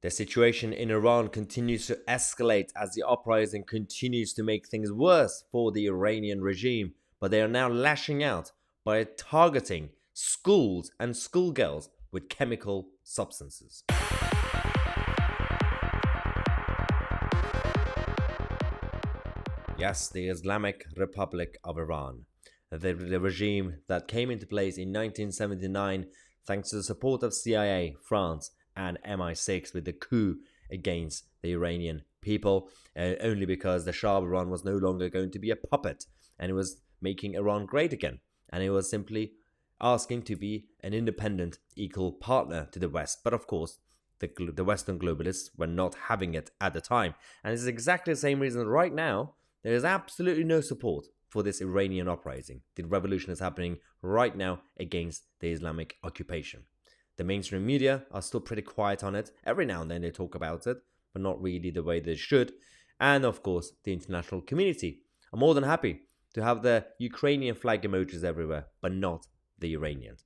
The situation in Iran continues to escalate as the uprising continues to make things worse for the Iranian regime, but they are now lashing out by targeting schools and schoolgirls with chemical substances. Yes, the Islamic Republic of Iran, the regime that came into place in 1979 thanks to the support of CIA, France, and MI6 with the coup against the Iranian people, only because the Shah of Iran was no longer going to be a puppet, and it was making Iran great again, and it was simply asking to be an independent, equal partner to the West. But of course, the Western globalists were not having it at the time, and this is exactly the same reason right now there is absolutely no support for this Iranian uprising. The revolution is happening right now against the Islamic occupation. The mainstream media are still pretty quiet on it. Every now and then they talk about it, but not really the way they should. And of course, the international community are more than happy to have the Ukrainian flag emojis everywhere, but not the Iranians.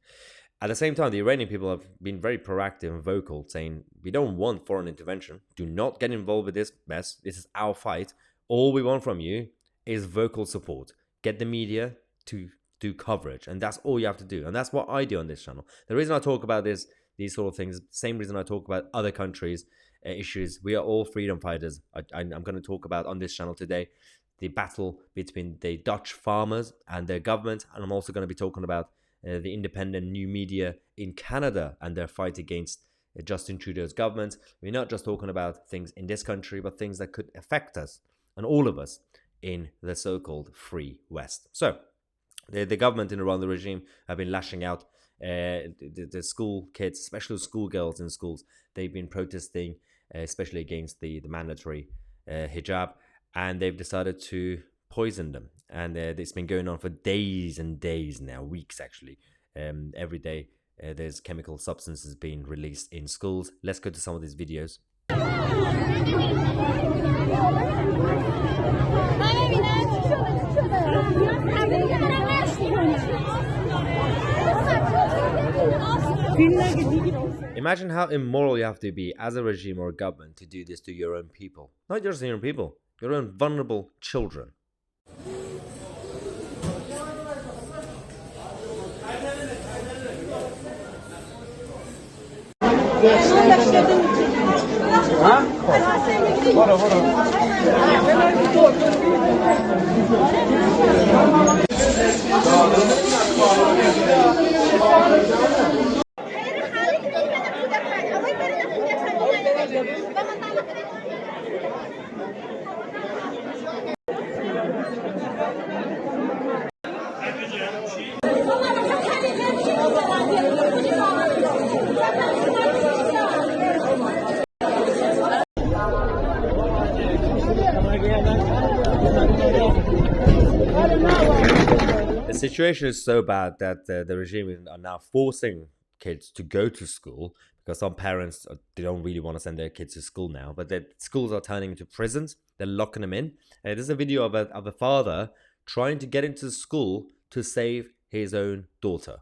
At the same time, the Iranian people have been very proactive and vocal, saying, we don't want foreign intervention. Do not get involved with this mess. This is our fight. All we want from you is vocal support. Get the media to do coverage, and that's all you have to do. And that's what I do on this channel. The reason I talk about these sort of things, same reason I talk about other countries' issues. We are all freedom fighters. I'm going to talk about on this channel today the battle between the Dutch farmers and their government, and I'm also going to be talking about the independent new media in Canada and their fight against Justin Trudeau's government. We're not just talking about things in this country, but things that could affect us and all of us in the so-called free West. So the government in Iran, the regime, have been lashing out. The school kids, especially schoolgirls in schools, they've been protesting, especially against the mandatory hijab, and they've decided to poison them. And it's been going on for days and days now, weeks actually. Every day there's chemical substances being released in schools. Let's go to some of these videos. Imagine how immoral you have to be as a regime or a government to do this to your own people. Not just your own people, your own vulnerable children. The situation is so bad that the regime are now forcing kids to go to school, because some parents, they don't really want to send their kids to school now, but the schools are turning into prisons. They're locking them in. There's a video of a father trying to get into school to save his own daughter.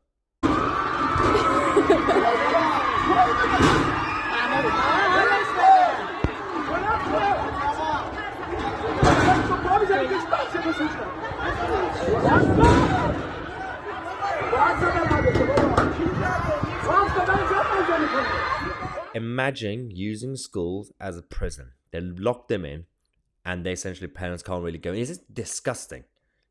Imagine using schools as a prison. They lock them in, and they essentially, parents can't really go. It's just disgusting.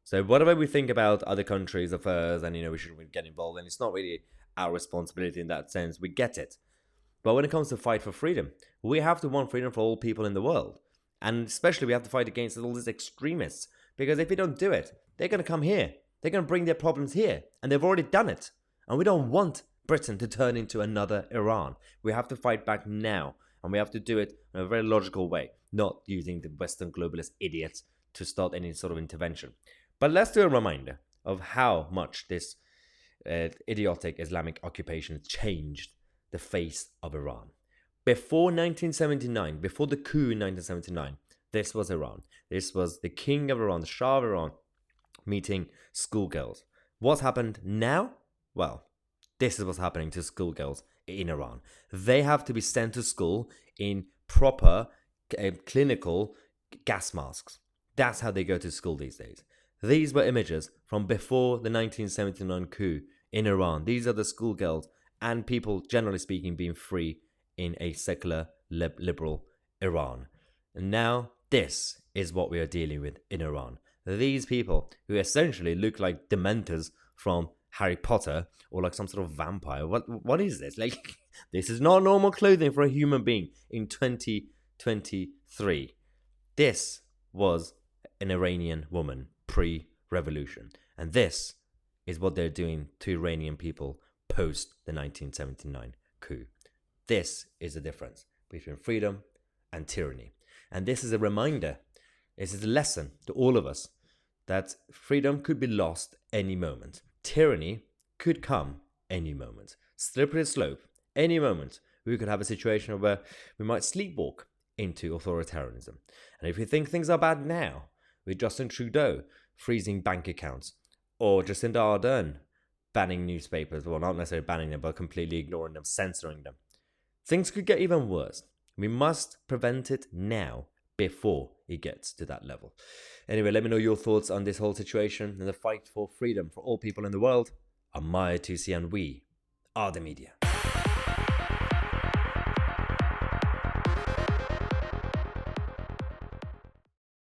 So whatever we think about other countries' affairs, and we shouldn't get involved, and it's not really our responsibility in that sense. We get it. But when it comes to fight for freedom, we have to want freedom for all people in the world. And especially we have to fight against all these extremists. Because if we don't do it, they're going to come here. They're going to bring their problems here. And they've already done it. And we don't want Britain to turn into another Iran. We have to fight back now. And we have to do it in a very logical way. Not using the Western globalist idiots to start any sort of intervention. But let's do a reminder of how much this idiotic Islamic occupation changed the face of Iran. Before 1979, before the coup in 1979, this was Iran. This was the king of Iran, the Shah of Iran, meeting schoolgirls. What's happened now? Well, this is what's happening to schoolgirls in Iran. They have to be sent to school in proper clinical gas masks. That's how they go to school these days. These were images from before the 1979 coup in Iran. These are the schoolgirls and people, generally speaking, being free in a secular, liberal Iran. And now this is what we are dealing with in Iran. These people who essentially look like dementors from Harry Potter or like some sort of vampire. What is this? Like, this is not normal clothing for a human being in 2023. This was an Iranian woman pre-revolution. And this is what they're doing to Iranian people post the 1979 coup. This is the difference between freedom and tyranny. And this is a reminder, this is a lesson to all of us that freedom could be lost any moment. Tyranny could come any moment. Slippery slope, any moment. We could have a situation where we might sleepwalk into authoritarianism. And if we think things are bad now, with Justin Trudeau freezing bank accounts, or Jacinda Ardern banning newspapers, well, not necessarily banning them, but completely ignoring them, censoring them, things could get even worse. We must prevent it now before it gets to that level. Anyway, let me know your thoughts on this whole situation and the fight for freedom for all people in the world. I'm Mahyar, Tousi, and we are the media.